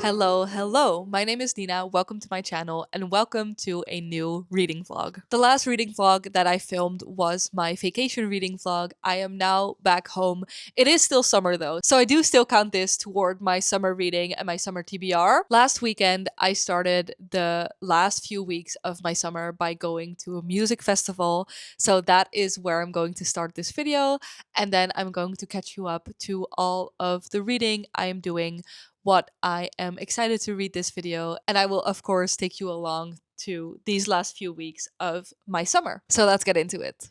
Hello. My name is Nina. Welcome to my channel and welcome to a new reading vlog. The last reading vlog that I filmed was my vacation reading vlog. I am now back home. It is still summer though, so I do still count this toward my summer reading and my summer TBR. Last weekend, I started the last few weeks of my summer by going to a music festival. So that is where I'm going to start this video, and then I'm going to catch you up to all of the reading I am doing, what I am excited to read this video, and I will of course take you along to these last few weeks of my summer. So let's get into it.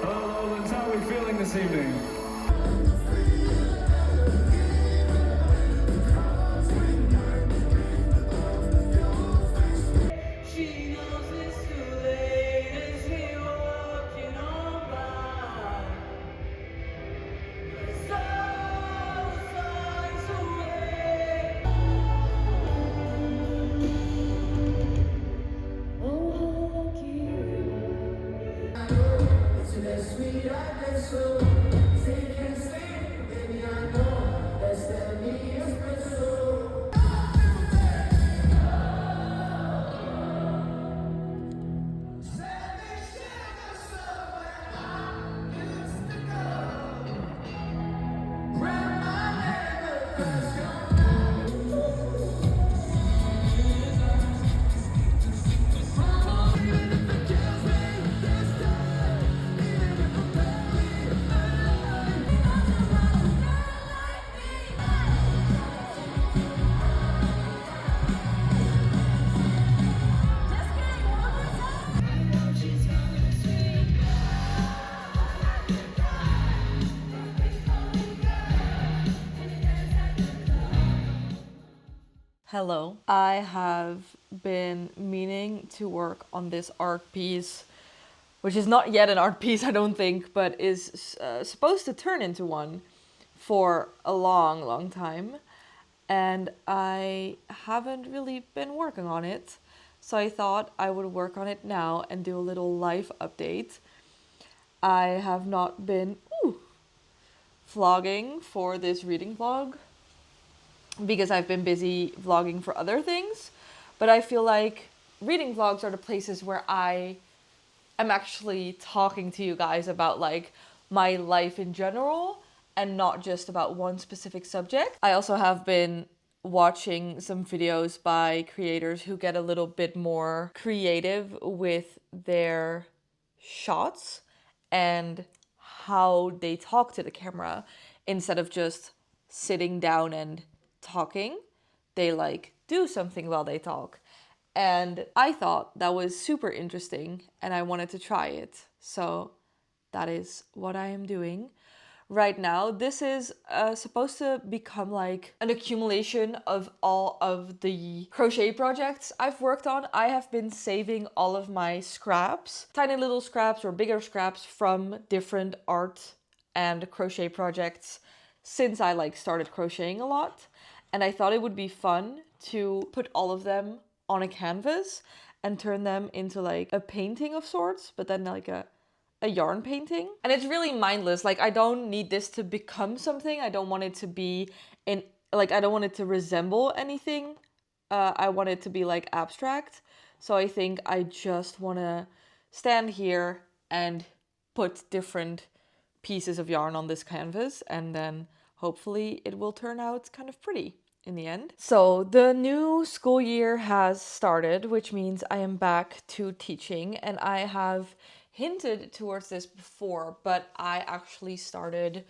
Hello, Lowlands. How are we feeling this evening? She knows it's too late as we walking on by. The sun flies away. Oh, to the sweet I get so take and sleep, baby. I know that's the me is special. Hello. I have been meaning to work on this art piece, which is not yet an art piece, I don't think, but is supposed to turn into one for a long time. And I haven't really been working on it. So I thought I would work on it now and do a little life update. I have not been vlogging for this reading vlog because I've been busy vlogging for other things. But I feel like reading vlogs are the places where I am actually talking to you guys about like my life in general and not just about one specific subject. I also have been watching some videos by creators who get a little bit more creative with their shots and how they talk to the camera instead of just sitting down and talking. They like do something while they talk. And I thought that was super interesting and I wanted to try it. So that is what I am doing right now. This is supposed to become like an accumulation of all of the crochet projects I've worked on. I have been saving all of my scraps, tiny little scraps or bigger scraps from different art and crochet projects since I like started crocheting a lot. And I thought it would be fun to put all of them on a canvas and turn them into like a painting of sorts, but then like a yarn painting. And it's really mindless. Like I don't need this to become something. I don't want it to be in like, I don't want it to resemble anything. I want it to be like abstract. So I think I just want to stand here and put different pieces of yarn on this canvas, and then hopefully it will turn out kind of pretty in the end. So the new school year has started, which means I am back to teaching, and I have hinted towards this before, but I actually started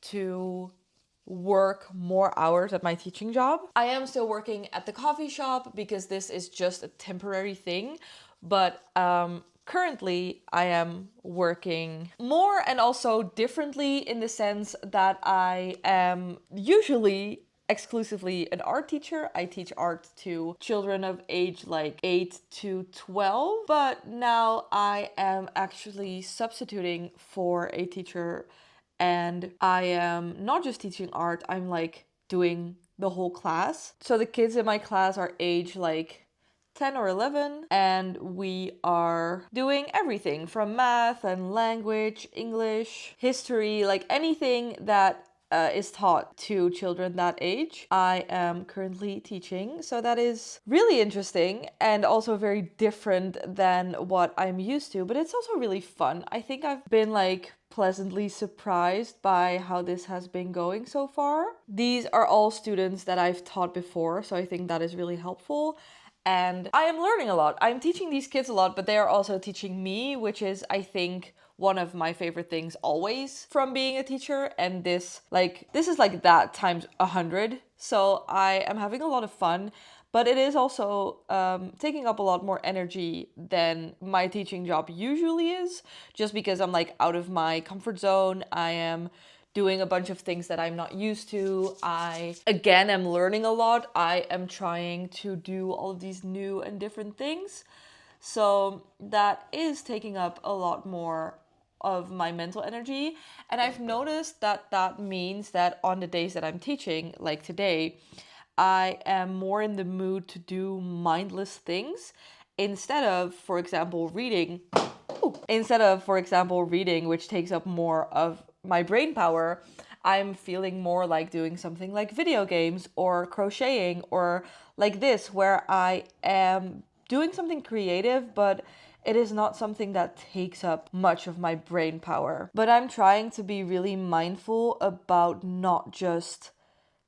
to work more hours at my teaching job. I am still working at the coffee shop because this is just a temporary thing, but currently I am working more and also differently in the sense that I am usually exclusively an art teacher. I teach art to children of age like 8 to 12, but now I am actually substituting for a teacher and I am not just teaching art, I'm like doing the whole class. So the kids in my class are age like 10 or 11, and we are doing everything from math and language, English, history, like anything that is taught to children that age. I am currently teaching, so that is really interesting and also very different than what I'm used to, but it's also really fun. I think I've been like pleasantly surprised by how this has been going so far. These are all students that I've taught before, so I think that is really helpful. And I am learning a lot. I'm teaching these kids a lot, but they are also teaching me, which is, I think, one of my favorite things always from being a teacher. And this is like that times 100. So I am having a lot of fun, but it is also taking up a lot more energy than my teaching job usually is, just because I'm like out of my comfort zone. I am doing a bunch of things that I'm not used to. I, again, am learning a lot. I am trying to do all of these new and different things. So that is taking up a lot more of my mental energy. And I've noticed that that means that on the days that I'm teaching, like today, I am more in the mood to do mindless things instead of, for example, reading. Which takes up more of my brain power. I'm feeling more like doing something like video games or crocheting or like this, where I am doing something creative, but it is not something that takes up much of my brain power. But I'm trying to be really mindful about not just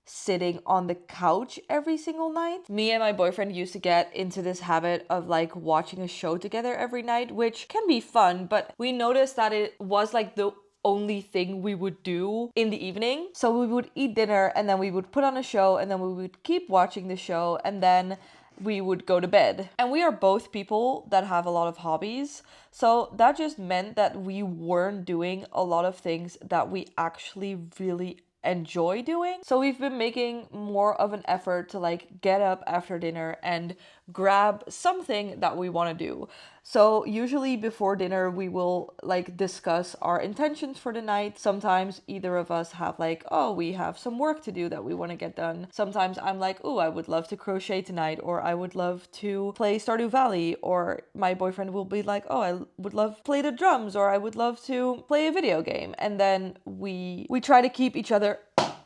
sitting on the couch every single night. Me and my boyfriend used to get into this habit of like watching a show together every night, which can be fun, but we noticed that it was like the only thing we would do in the evening. So we would eat dinner and then we would put on a show and then we would keep watching the show and then we would go to bed. And we are both people that have a lot of hobbies. So that just meant that we weren't doing a lot of things that we actually really enjoy doing. So we've been making more of an effort to like get up after dinner and grab something that we want to do. So usually before dinner we will like discuss our intentions for the night. Sometimes either of us have like, oh, we have some work to do that we want to get done. Sometimes I'm like, oh, I would love to crochet tonight, or I would love to play Stardew Valley, or my boyfriend will be like, oh, I would love to play the drums, or I would love to play a video game. And then we try to keep each other.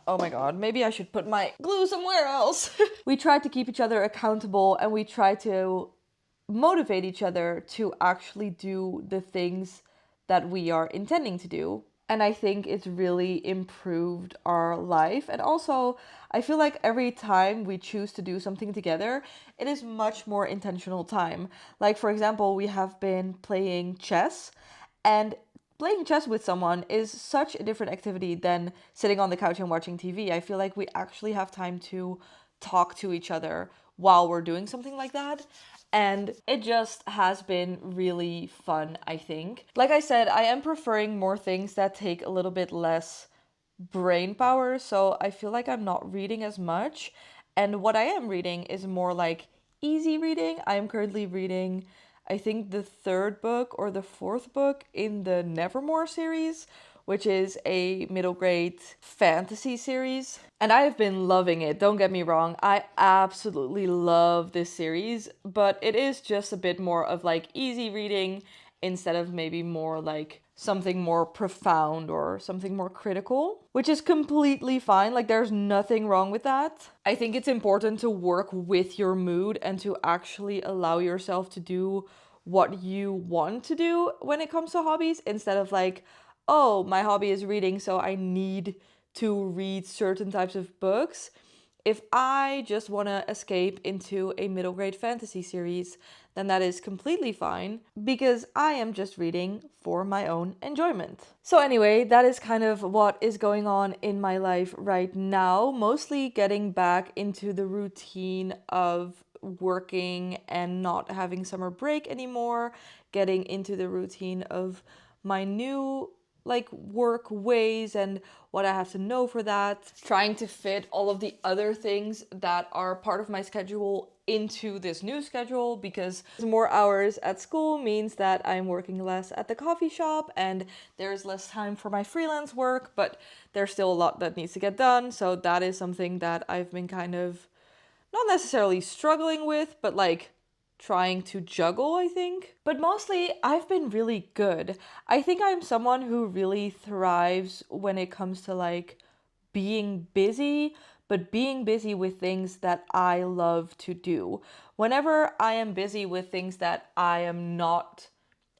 Oh my god, maybe I should put my glue somewhere else. We try to keep each other accountable and we try to motivate each other to actually do the things that we are intending to do. And I think it's really improved our life. And also, I feel like every time we choose to do something together, it is much more intentional time. Like, for example, we have been playing chess, and playing chess with someone is such a different activity than sitting on the couch and watching TV. I feel like we actually have time to talk to each other while we're doing something like that. And it just has been really fun, I think. Like I said, I am preferring more things that take a little bit less brain power. So I feel like I'm not reading as much. And what I am reading is more like easy reading. I am currently reading, I think, the third book or the fourth book in the Nevermore series, which is a middle grade fantasy series. And I have been loving it, don't get me wrong. I absolutely love this series, but it is just a bit more of like easy reading instead of maybe more like something more profound or something more critical, which is completely fine. Like, there's nothing wrong with that. I think it's important to work with your mood and to actually allow yourself to do what you want to do when it comes to hobbies, instead of like, oh, my hobby is reading, so I need to read certain types of books. If I just want to escape into a middle grade fantasy series, then that is completely fine, because I am just reading for my own enjoyment. So anyway, that is kind of what is going on in my life right now. Mostly getting back into the routine of working and not having summer break anymore, getting into the routine of my new like work ways and what I have to know for that, trying to fit all of the other things that are part of my schedule into this new schedule, because more hours at school means that I'm working less at the coffee shop and there's less time for my freelance work, but there's still a lot that needs to get done. So that is something that I've been kind of not necessarily struggling with, but like trying to juggle, I think. But mostly, I've been really good. I think I'm someone who really thrives when it comes to like being busy, but being busy with things that I love to do. Whenever I am busy with things that I am not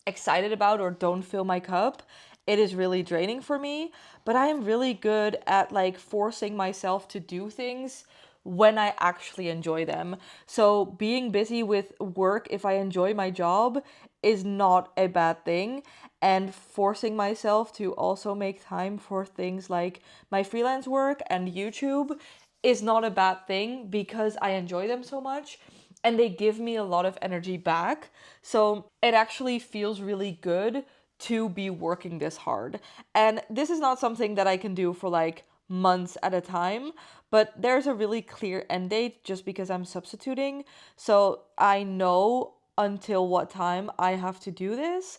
excited about or don't fill my cup, it is really draining for me. But I am really good at like forcing myself to do things when I actually enjoy them. So being busy with work, if I enjoy my job, is not a bad thing. And forcing myself to also make time for things like my freelance work and YouTube is not a bad thing because I enjoy them so much and they give me a lot of energy back. So it actually feels really good to be working this hard. And this is not something that I can do for like months at a time, but there's a really clear end date just because I'm substituting. So I know until what time I have to do this.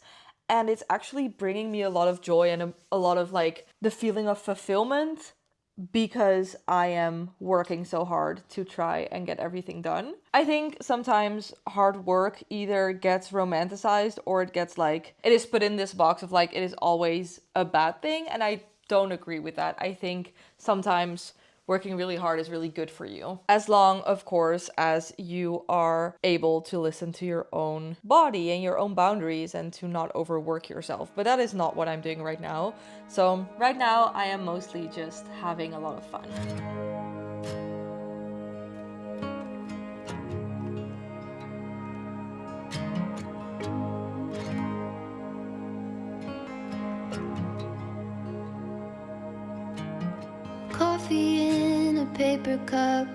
And it's actually bringing me a lot of joy and a lot of like the feeling of fulfillment because I am working so hard to try and get everything done. I think sometimes hard work either gets romanticized or it gets like, it is put in this box of like, it is always a bad thing. And I don't agree with that. I think sometimes working really hard is really good for you. As long, of course, as you are able to listen to your own body and your own boundaries and to not overwork yourself. But that is not what I'm doing right now. So right now I am mostly just having a lot of fun. Coffee in a paper cup.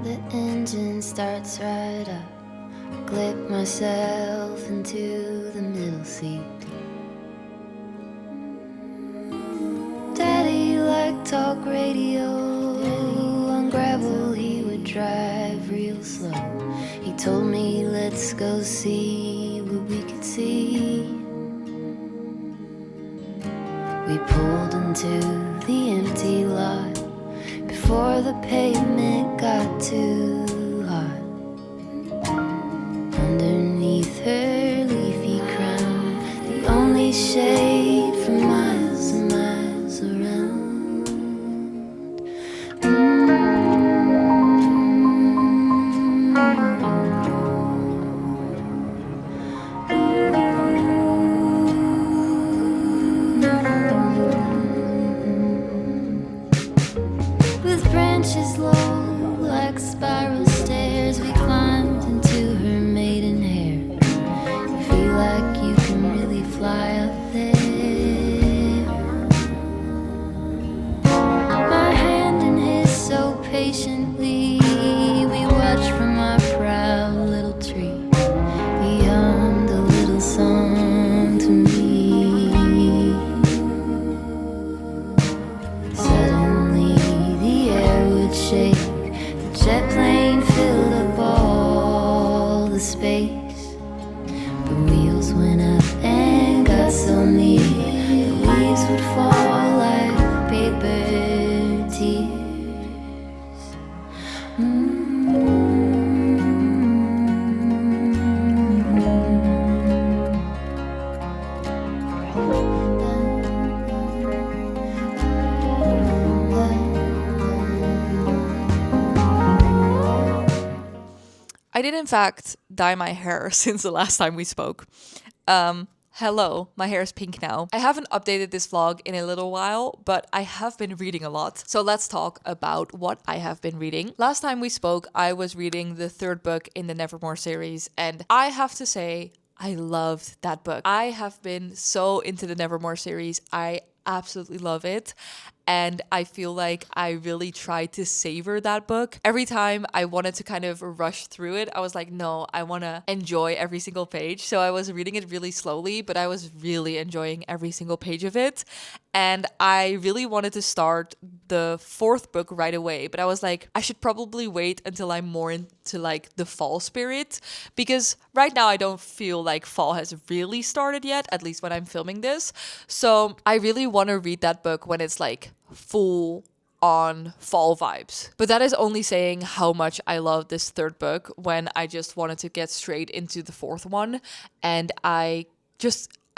The engine starts right up. Clip myself into the middle seat. Daddy liked talk radio. On gravel he would drive real slow. He told me let's go see what we could see. We pulled into the empty lot before the pavement got too hot. Underneath her leafy crown, the only shade for miles and miles around. With branches low like spiral stairs, we climbed into her maiden hair. You feel like you can really fly up there. My hand in his so patiently, we watched from our proud little tree. We hummed a little song to me. Suddenly the air would shake. The jet plane filled up all the space. The wheels went up and got so near. The leaves would fall like paper tears. I did in fact dye my hair since the last time we spoke. Hello, my hair is pink now. I haven't updated this vlog in a little while, but I have been reading a lot. So let's talk about what I have been reading. Last time we spoke, I was reading the third book in the Nevermore series, and I have to say, I loved that book. I have been so into the Nevermore series. I absolutely love it. And I feel like I really tried to savor that book. Every time I wanted to kind of rush through it, I was like, no, I want to enjoy every single page. So I was reading it really slowly, but I was really enjoying every single page of it. And I really wanted to start the fourth book right away. But I was like, I should probably wait until I'm more into like the fall spirit. Because right now I don't feel like fall has really started yet, at least when I'm filming this. So I really want to read that book when it's like full on fall vibes. But that is only saying how much I love this third book when I just wanted to get straight into the fourth one. And I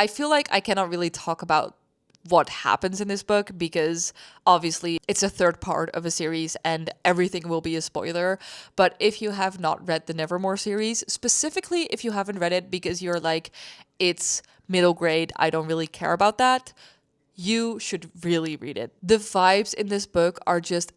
feel like I cannot really talk about what happens in this book because obviously it's a third part of a series and everything will be a spoiler. But if you have not read the Nevermore series, specifically if you haven't read it because you're like, it's middle grade, I don't really care about that, you should really read it. The vibes in this book are just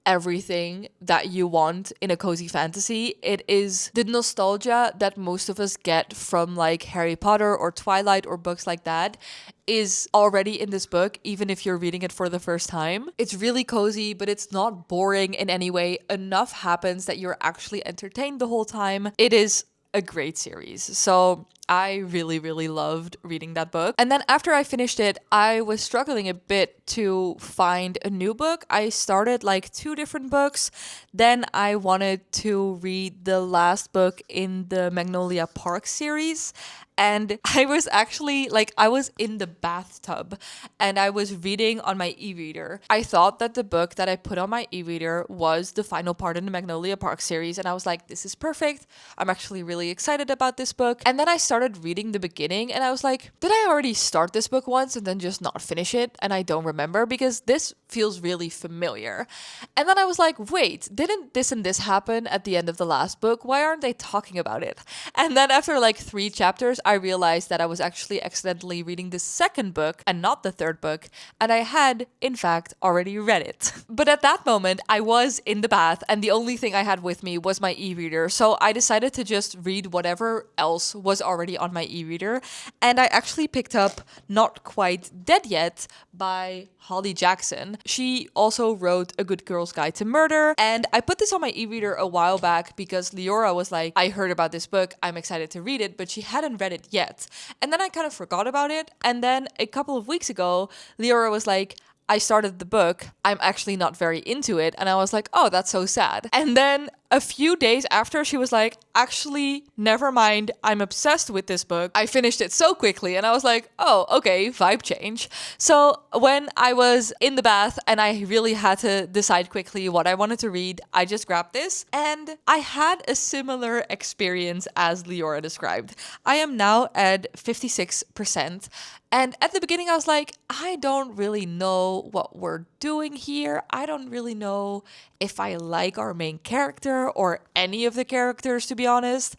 everything that you want in a cozy fantasy. It is the nostalgia that most of us get from like Harry Potter or Twilight or books like that is already in this book, even if you're reading it for the first time. It's really cozy, but it's not boring in any way. Enough happens that you're actually entertained the whole time. It is a great series. So I really, really loved reading that book. And then after I finished it, I was struggling a bit to find a new book. I started like 2 different books. Then I wanted to read the last book in the Magnolia Park series. And I was actually like, I was in the bathtub and I was reading on my e-reader. I thought that the book that I put on my e-reader was the final part in the Magnolia Park series. And I was like, this is perfect. I'm actually really excited about this book. And then I started reading the beginning and I was like, did I already start this book once and then just not finish it? And I don't remember because this feels really familiar. And then I was like, wait, didn't this and this happen at the end of the last book? Why aren't they talking about it? And then after like 3 chapters, I realized that I was actually accidentally reading the second book and not the third book, and I had, in fact, already read it. But at that moment, I was in the bath, and the only thing I had with me was my e-reader, so I decided to just read whatever else was already on my e-reader, and I actually picked up Not Quite Dead Yet by Holly Jackson. She also wrote A Good Girl's Guide to Murder, and I put this on my e-reader a while back because Leora was like, I heard about this book, I'm excited to read it, but she hadn't read it yet. And then I kind of forgot about it, and then a couple of weeks ago, Leora was like, I started the book, I'm actually not very into it, and I was like, oh, that's so sad. And then a few days after, she was like, actually, never mind, I'm obsessed with this book. I finished it so quickly, and I was like, oh, okay, vibe change. So when I was in the bath and I really had to decide quickly what I wanted to read, I just grabbed this, and I had a similar experience as Leora described. I am now at 56%. And at the beginning, I was like, I don't really know what we're doing here. I don't really know if I like our main character or any of the characters, to be honest.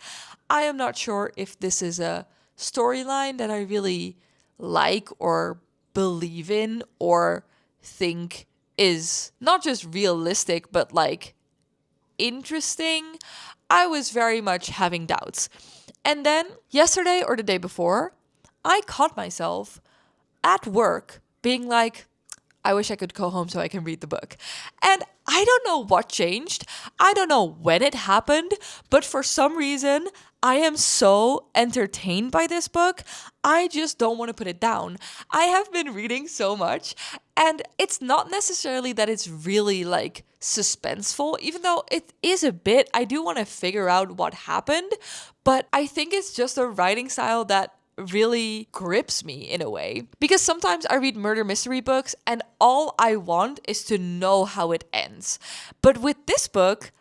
I am not sure if this is a storyline that I really like or believe in or think is not just realistic, but like interesting. I was very much having doubts. And then yesterday or the day before, I caught myself at work being like, I wish I could go home so I can read the book. And I don't know what changed. I don't know when it happened, but for some reason, I am so entertained by this book. I just don't want to put it down. I have been reading so much, and it's not necessarily that it's really like suspenseful, even though it is a bit. I do want to figure out what happened, but I think it's just a writing style that really grips me in a way. Because sometimes I read murder mystery books and all I want is to know how it ends. But with this book,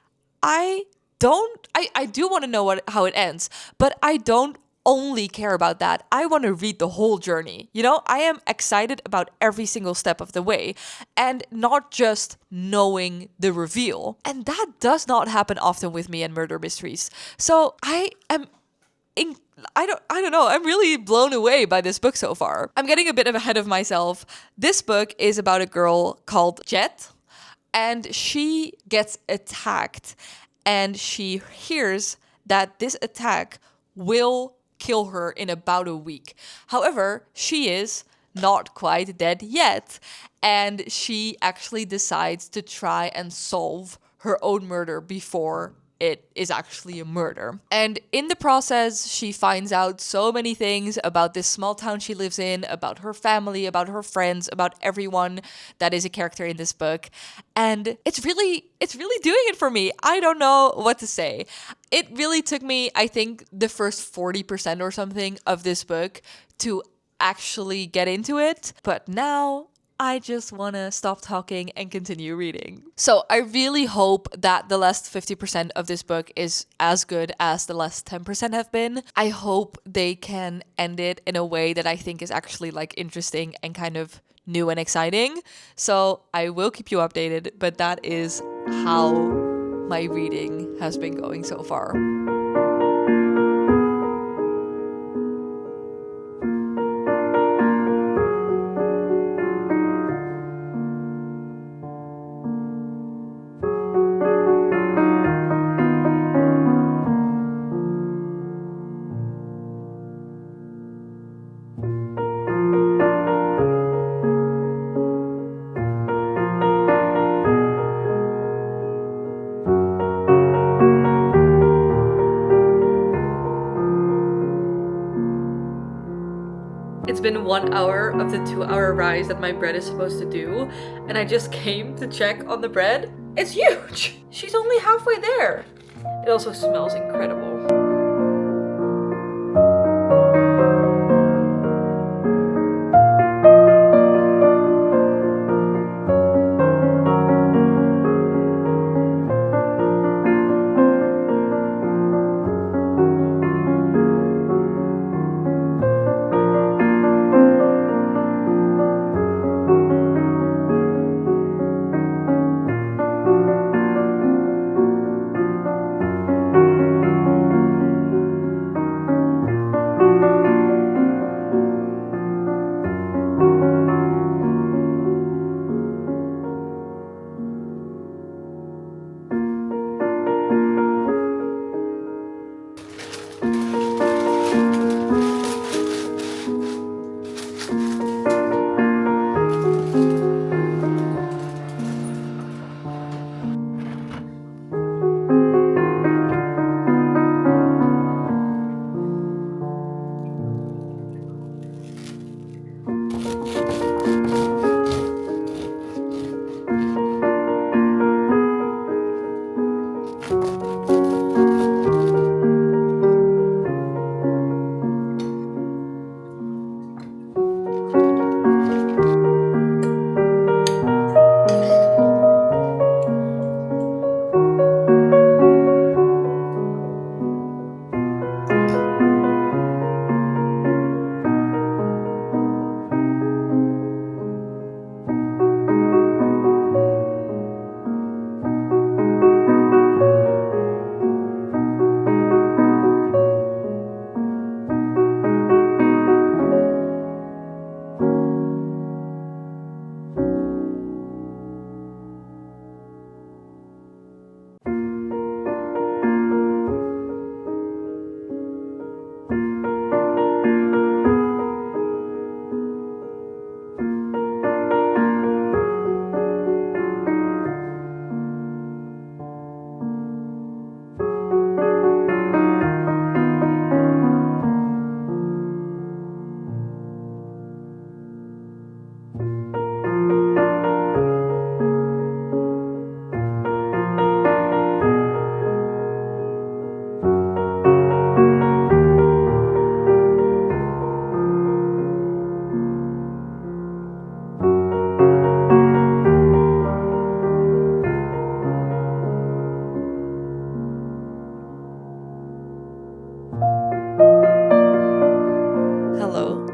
I do want to know how it ends, but I don't only care about that. I want to read the whole journey. You know, I am excited about every single step of the way and not just knowing the reveal. And that does not happen often with me in murder mysteries. So I don't know. I'm really blown away by this book so far. I'm getting a bit ahead of myself. This book is about a girl called Jet, and she gets attacked, and she hears that this attack will kill her in about a week. However, she is not quite dead yet, and she actually decides to try and solve her own murder before it is actually a murder. And in the process, she finds out so many things about this small town she lives in, about her family, about her friends, about everyone that is a character in this book. And it's really doing it for me. I don't know what to say. It really took me, I think, the first 40% or something of this book to actually get into it. But now I just want to stop talking and continue reading. So I really hope that the last 50% of this book is as good as the last 10% have been. I hope they can end it in a way that I think is actually like interesting and kind of new and exciting. So I will keep you updated, but that is how my reading has been going so far. It's been 1 hour of the 2-hour rise that my bread is supposed to do, and I just came to check on the bread. It's huge! She's only halfway there. It also smells incredible.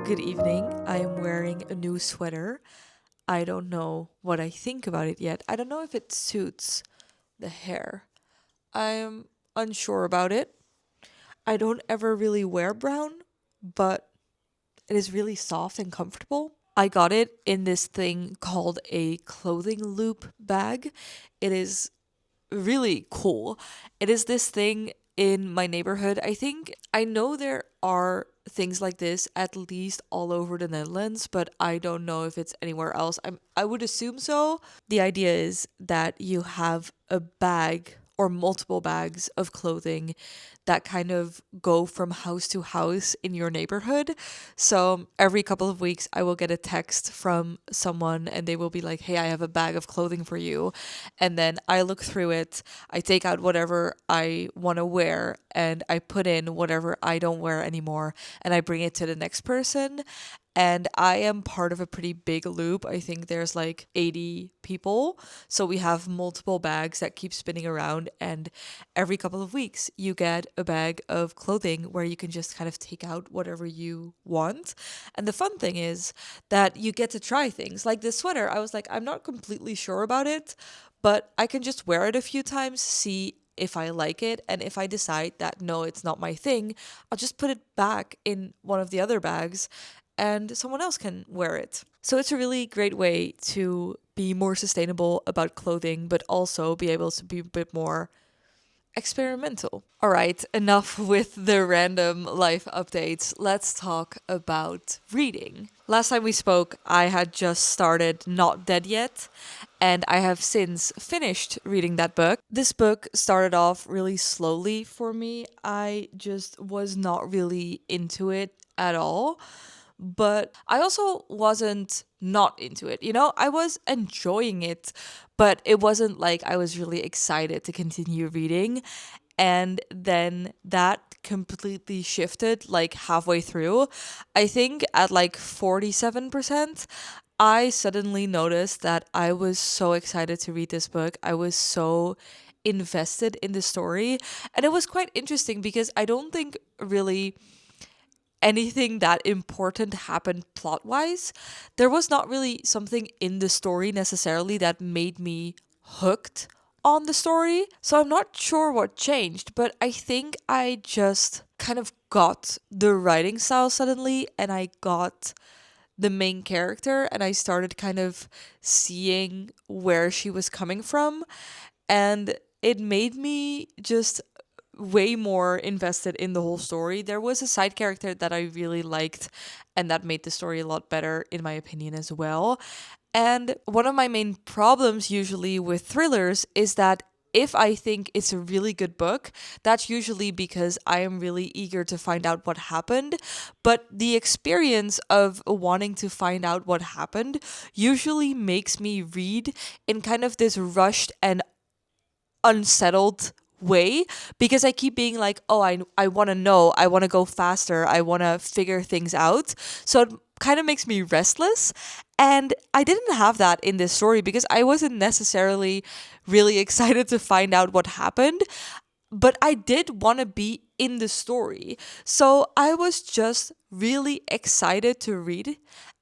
Good evening. I am wearing a new sweater. I don't know what I think about it yet. I don't know if it suits the hair. I'm unsure about it. I don't ever really wear brown, but it is really soft and comfortable. I got it in this thing called a clothing loop bag. It is really cool. It is this thing in my neighborhood. I think I know there are things like this at least all over the Netherlands, but I don't know if it's anywhere else. I would assume so. The idea is that you have a bag or multiple bags of clothing that kind of go from house to house in your neighborhood. So every couple of weeks, I will get a text from someone and they will be like, hey, I have a bag of clothing for you. And then I look through it, I take out whatever I want to wear, and I put in whatever I don't wear anymore, and I bring it to the next person. and I am part of a pretty big loop. I think there's like 80 people. So we have multiple bags that keep spinning around, and every couple of weeks you get a bag of clothing where you can just kind of take out whatever you want. And the fun thing is that you get to try things. Like this sweater, I was like, I'm not completely sure about it, but I can just wear it a few times, see if I like it, and if I decide that no, it's not my thing, I'll just put it back in one of the other bags and someone else can wear it. So it's a really great way to be more sustainable about clothing, but also be able to be a bit more experimental. All right, enough with the random life updates. Let's talk about reading. Last time we spoke, I had just started Not Dead Yet, and I have since finished reading that book. This book started off really slowly for me. I just was not really into it at all. But I also wasn't not into it. You know, I was enjoying it, but it wasn't like I was really excited to continue reading. And then that completely shifted like halfway through. I think at like 47%, I suddenly noticed that I was so excited to read this book. I was so invested in the story. And it was quite interesting because I don't think really anything that important happened plot wise. There was not really something in the story necessarily that made me hooked on the story. So I'm not sure what changed, but I think I just kind of got the writing style suddenly, and I got the main character, and I started kind of seeing where she was coming from, and it made me just way more invested in the whole story. There was a side character that I really liked, and that made the story a lot better, in my opinion, as well. And one of my main problems usually with thrillers is that if I think it's a really good book, that's usually because I am really eager to find out what happened. But the experience of wanting to find out what happened usually makes me read in kind of this rushed and unsettled way, because I keep being like, oh, I want to know, I want to go faster, I want to figure things out. So it kind of makes me restless. And I didn't have that in this story because I wasn't necessarily really excited to find out what happened, but I did want to be in the story. So I was just really excited to read.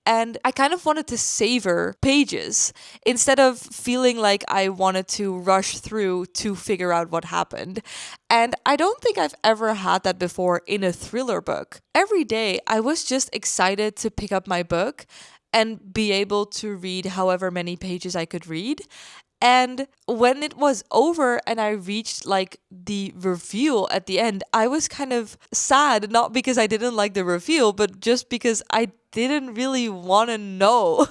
And I kind of wanted to savor pages instead of feeling like I wanted to rush through to figure out what happened. And I don't think I've ever had that before in a thriller book. Every day, I was just excited to pick up my book and be able to read however many pages I could read. And when it was over and I reached like the reveal at the end, I was kind of sad, not because I didn't like the reveal, but just because I didn't really want to know.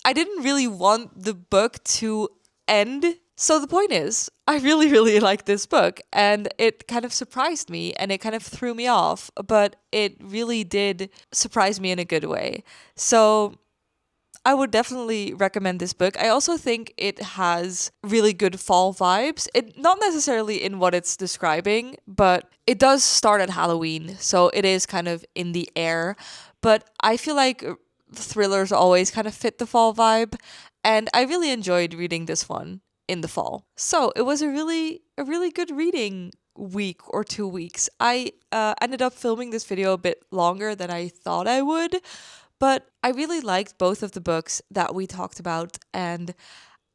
I didn't really want the book to end. So the point is, I really, really like this book, and it kind of surprised me and it kind of threw me off, but it really did surprise me in a good way. So I would definitely recommend this book. I also think it has really good fall vibes. It not necessarily in what it's describing, but it does start at Halloween, so it is kind of in the air. But I feel like thrillers always kind of fit the fall vibe, and I really enjoyed reading this one in the fall. So it was a really good reading week or 2 weeks. I ended up filming this video a bit longer than I thought I would, but I really liked both of the books that we talked about, and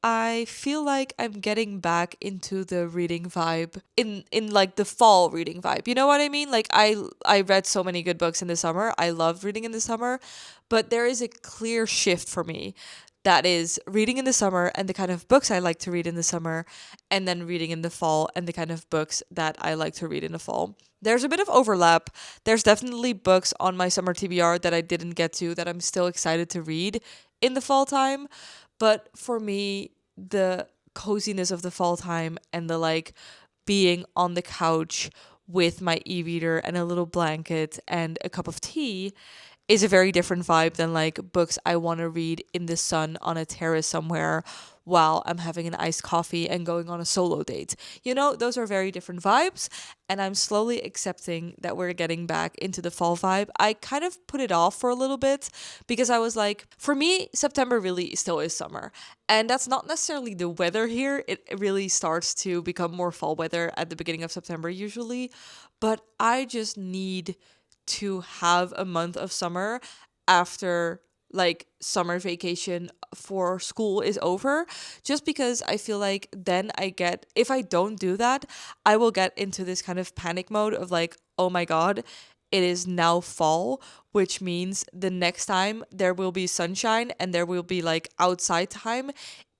I feel like I'm getting back into the reading vibe in like the fall reading vibe. You know what I mean? Like I read so many good books in the summer. I loved reading in the summer, but there is a clear shift for me. That is reading in the summer and the kind of books I like to read in the summer, and then reading in the fall and the kind of books that I like to read in the fall. There's a bit of overlap. There's definitely books on my summer TBR that I didn't get to that I'm still excited to read in the fall time. But for me, the coziness of the fall time and the like being on the couch with my e-reader and a little blanket and a cup of tea is a very different vibe than like books I want to read in the sun on a terrace somewhere while I'm having an iced coffee and going on a solo date. You know, those are very different vibes, and I'm slowly accepting that we're getting back into the fall vibe. I kind of put it off for a little bit because I was like, for me, September really still is summer. And that's not necessarily the weather here. It really starts to become more fall weather at the beginning of September usually, but I just need to have a month of summer after like summer vacation for school is over, just because I feel like then if I don't do that, I will get into this kind of panic mode of like, oh my god, it is now fall, which means the next time there will be sunshine and there will be like outside time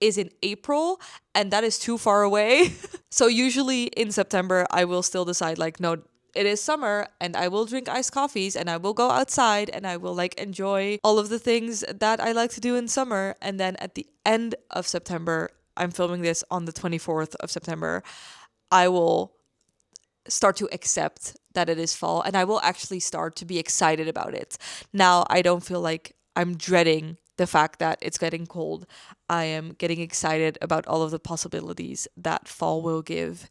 is in April, and that is too far away. So usually in September I will still decide like, no, it is summer and I will drink iced coffees and I will go outside and I will like enjoy all of the things that I like to do in summer. And then at the end of September, I'm filming this on the 24th of September, I will start to accept that it is fall and I will actually start to be excited about it. Now, I don't feel like I'm dreading the fact that it's getting cold. I am getting excited about all of the possibilities that fall will give.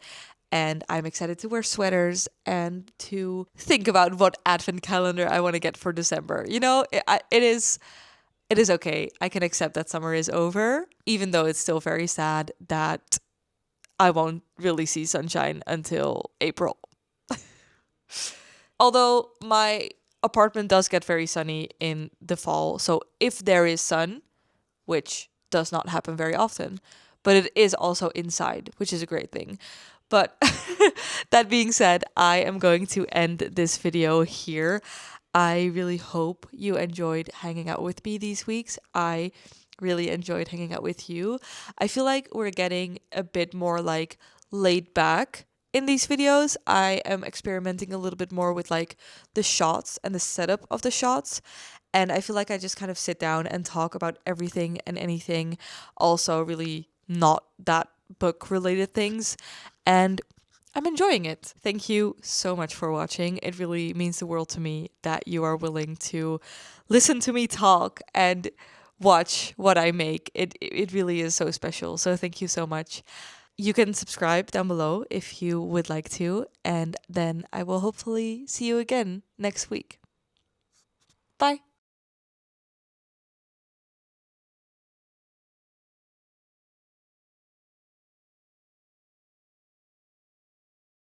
And I'm excited to wear sweaters and to think about what advent calendar I want to get for December. You know, it is okay. I can accept that summer is over, even though it's still very sad that I won't really see sunshine until April. Although my apartment does get very sunny in the fall. So if there is sun, which does not happen very often, but it is also inside, which is a great thing. But that being said, I am going to end this video here. I really hope you enjoyed hanging out with me these weeks. I really enjoyed hanging out with you. I feel like we're getting a bit more like laid back in these videos. I am experimenting a little bit more with like the shots and the setup of the shots. And I feel like I just kind of sit down and talk about everything and anything. Also, really not that book related things. And I'm enjoying it. Thank you so much for watching. It really means the world to me that you are willing to listen to me talk and watch what I make. It really is so special. So thank you so much. You can subscribe down below if you would like to, and then I will hopefully see you again next week. Bye.